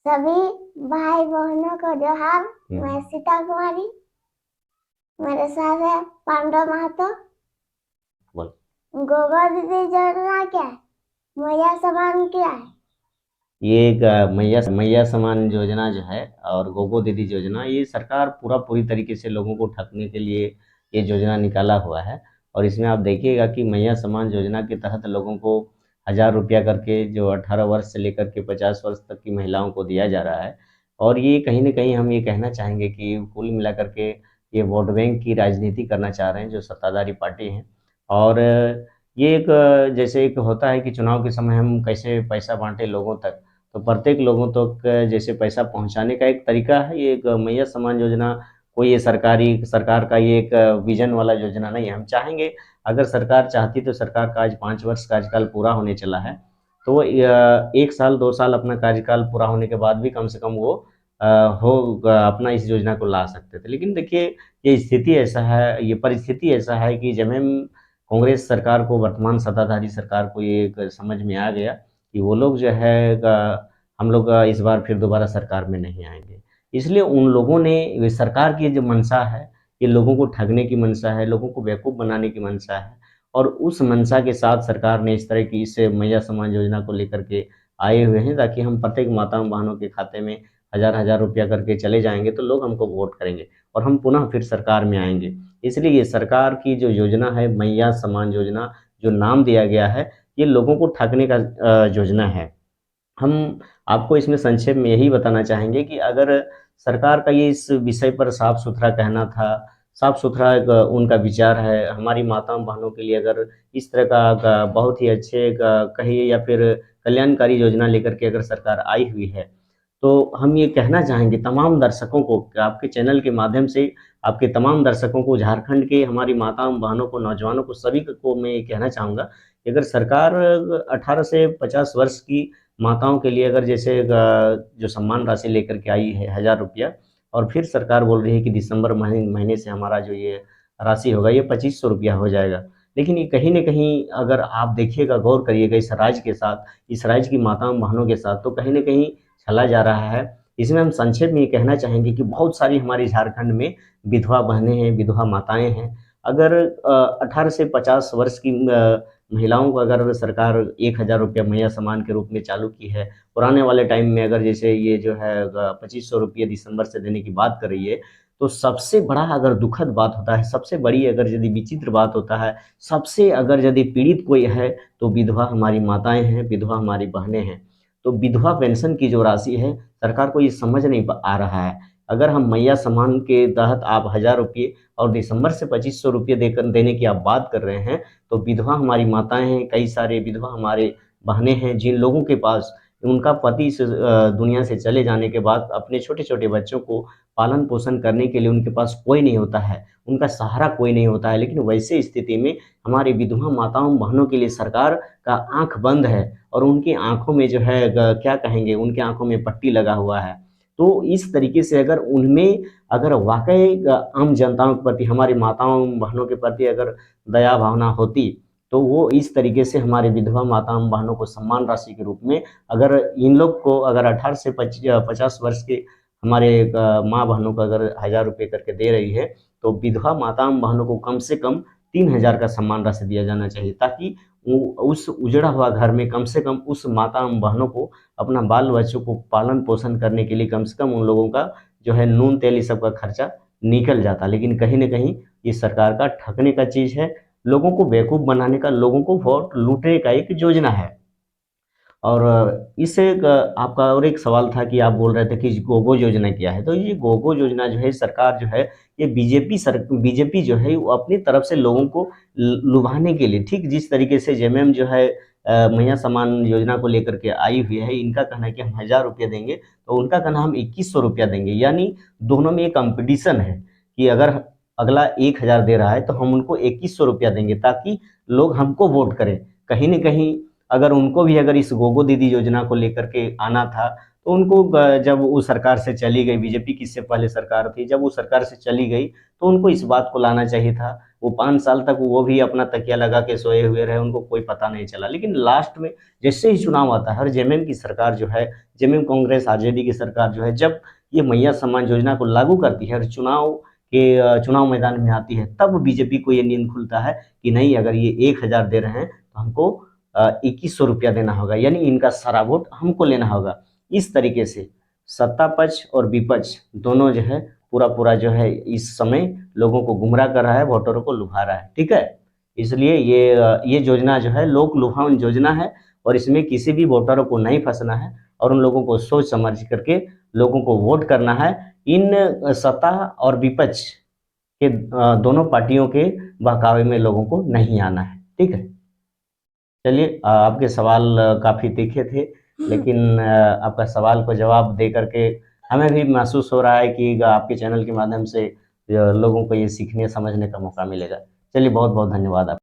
सभी भाई बहनों को जोहार। मैं सीता कुमारी, मेरे साथ है पांडव महतो। बोल। गोबर दीदी योजना क्या है? मैया समान क्या है? ये एक मैया मैया समान योजना जो है और गोगो दीदी योजना, ये सरकार पूरी तरीके से लोगों को ठगने के लिए ये योजना निकाला हुआ है। और इसमें आप देखिएगा कि मैया समान योजना के तहत लोगों को 1,000 रुपया करके, जो 18 वर्ष से लेकर के 50 वर्ष तक की महिलाओं को दिया जा रहा है। और ये कहीं ना कहीं हम ये कहना चाहेंगे कि कुल मिलाकर के ये वोट बैंक की राजनीति करना चाह रहे हैं जो सत्ताधारी पार्टी हैं। और ये एक जैसे एक होता है कि चुनाव के समय हम कैसे पैसा बांटे लोगों तक, तो प्रत्येक लोगों तक जैसे पैसा पहुंचाने का एक तरीका है। ये एक मैया समान योजना कोई ये सरकार का ये एक विजन वाला योजना नहीं है। हम चाहेंगे, अगर सरकार चाहती तो सरकार का आज 5 वर्ष कार्यकाल पूरा होने चला है, तो वो 1 साल 2 साल अपना कार्यकाल पूरा होने के बाद भी कम से कम वो अ, हो अपना इस योजना को ला सकते थे। लेकिन देखिए, ये स्थिति ऐसा है, ये परिस्थिति ऐसा है कि जब हम कांग्रेस सरकार को, वर्तमान सत्ताधारी सरकार को ये एक समझ में आ गया कि वो लोग जो है हम लोग इस बार फिर दोबारा सरकार में नहीं आएंगे। इसलिए उन लोगों ने, वे सरकार की जो मंशा है, ये लोगों को ठगने की मंशा है, लोगों को बेवकूफ़ बनाने की मंशा है। और उस मंशा के साथ सरकार ने इस तरह की इस मैया समाज योजना को लेकर के आए हुए हैं, ताकि हम प्रत्येक माताओं बहनों के खाते में हज़ार हज़ार रुपया करके चले जाएंगे तो लोग हमको वोट करेंगे और हम पुनः फिर सरकार में आएंगे। इसलिए ये सरकार की जो योजना है मैया समान योजना, जो नाम दिया गया है, ये लोगों को ठगने का योजना है। हम आपको इसमें संक्षेप में यही बताना चाहेंगे कि अगर सरकार का ये इस विषय पर साफ-सुथरा कहना था, साफ-सुथरा एक उनका विचार है, हमारी माताओं-बहनों के लिए अगर इस तरह का बहुत ही अच्छे कहिए या फिर कल्याणकारी योजना लेकर के अगर सरकार आई हुई है, तो हम ये कहना चाहेंगे तमाम दर्शकों को कि आपके चैनल के माध्यम से आपके तमाम दर्शकों को, झारखंड के हमारी माताओं-बहनों को, नौजवानों को, सभी को मैं ये कहना चाहूँगा कि अगर सरकार 18 से 50 वर्ष की माताओं के लिए अगर जैसे जो सम्मान राशि लेकर के आई है 1,000 रुपया, और फिर सरकार बोल रही है कि दिसंबर महीने से हमारा जो ये राशि होगा ये 2500 रुपया हो जाएगा। लेकिन ये कहीं न कहीं अगर आप देखिएगा, गौर करिएगा इस राज्य के साथ, इस राज्य की माताओं बहनों के साथ, तो कहीं न कहीं छला जा रहा है। इसमें हम संक्षेप में ये कहना चाहेंगे कि बहुत सारी हमारे झारखंड में विधवा बहनें हैं, विधवा माताएँ हैं। अगर 18 से 50 वर्ष की महिलाओं को अगर सरकार 1,000 रुपया मैया सम्मान के रूप में चालू की है, पुराने वाले टाइम में अगर जैसे ये जो है 2500 रुपये दिसंबर से देने की बात कर रही है, तो सबसे बड़ा अगर दुखद बात होता है, सबसे बड़ी अगर यदि विचित्र बात होता है, सबसे अगर यदि पीड़ित कोई है, तो विधवा हमारी माताएँ हैं, विधवा हमारी बहनें हैं। तो विधवा पेंशन की जो राशि है, सरकार को ये समझ नहीं आ रहा है। अगर हम मैया सम्मान के तहत आप 1,000 रुपये और दिसंबर से 2500 रुपये देकर देने की आप बात कर रहे हैं, तो विधवा हमारी माताएँ हैं, कई सारे विधवा हमारे बहनें हैं, जिन लोगों के पास उनका पति इस दुनिया से चले जाने के बाद अपने छोटे-छोटे बच्चों को पालन-पोषण करने के लिए उनके पास कोई नहीं होता है, उनका सहारा कोई नहीं होता है। लेकिन वैसे स्थिति में हमारी विधवा माताओं, बहनों के लिए सरकार का आँख बंद है और उनकी आँखों में जो है क्या कहेंगे, उनकी आँखों में पट्टी लगा हुआ है। तो इस तरीके से अगर उनमें अगर वाक़ई आम जनताओं के प्रति, हमारी माताओं, बहनों के प्रति अगर दया भावना होती, तो वो इस तरीके से हमारे विधवा माताओं बहनों को सम्मान राशि के रूप में, अगर इन लोग को अगर 18 से 50 वर्ष के हमारे माँ बहनों को अगर 1,000 रुपये करके दे रही है, तो विधवा माताओं बहनों को कम से कम 3,000 का सम्मान राशि दिया जाना चाहिए, ताकि उस उजड़ा हुआ घर में कम से कम उस माताओं बहनों को अपना बाल बच्चों को पालन पोषण करने के लिए कम से कम उन लोगों का जो है नून तेल ये सब का खर्चा निकल जाता। लेकिन कहीं न कहीं ये सरकार का ठगने का चीज़ है, लोगों को बेवकूफ़ बनाने का, लोगों को वोट लूटने का एक योजना है। और इससे एक आपका और एक सवाल था कि आप बोल रहे थे कि गोगो योजना क्या है? तो ये गोगो योजना जो है, सरकार जो है, ये बीजेपी जो है वो अपनी तरफ से लोगों को लुभाने के लिए, ठीक जिस तरीके से जेएमएम जो है मैया सम्मान योजना को लेकर के आई हुई है, इनका कहना है कि हम 1,000 रुपये देंगे, तो उनका कहना हम 2,100 रुपया देंगे। यानी दोनों में एक कॉम्पिटिशन है कि अगर अगला 1,000 दे रहा है तो हम उनको 2,100 रुपया देंगे, ताकि लोग हमको वोट करें। कहीं न कहीं अगर उनको भी अगर इस गोगो दीदी योजना को लेकर के आना था, तो उनको जब वो सरकार से चली गई, बीजेपी की इससे पहले सरकार थी, जब वो सरकार से चली गई, तो उनको इस बात को लाना चाहिए था। वो 5 साल तक वो भी अपना तकिया लगा के सोए हुए रहे, उनको कोई पता नहीं चला। लेकिन लास्ट में जैसे ही चुनाव आता है, हर जेएमएम की सरकार जो है, जेएमएम कांग्रेस आरजेडी की सरकार जो है, जब ये मैया सम्मान योजना को लागू करती है और चुनाव मैदान में आती है, तब बीजेपी को ये नींद खुलता है कि नहीं, अगर ये 1000 दे रहे हैं तो हमको 2100 रुपया देना होगा, यानी इनका सारा वोट हमको लेना होगा। इस तरीके से सत्ता पक्ष और विपक्ष दोनों जो है पूरा जो है इस समय लोगों को गुमराह कर रहा है, वोटरों को लुभा रहा है। ठीक है, इसलिए ये योजना जो है लोक लुभावन योजना है और इसमें किसी भी वोटरों को नहीं फंसना है और उन लोगों को सोच समझ करके लोगों को वोट करना है। इन सत्ता और विपक्ष के दोनों पार्टियों के बहकावे में लोगों को नहीं आना है। ठीक है, चलिए, आपके सवाल काफ़ी तीखे थे, लेकिन आपका सवाल को जवाब दे करके हमें भी महसूस हो रहा है कि आपके चैनल के माध्यम से लोगों को ये सीखने समझने का मौका मिलेगा। चलिए, बहुत बहुत धन्यवाद आप।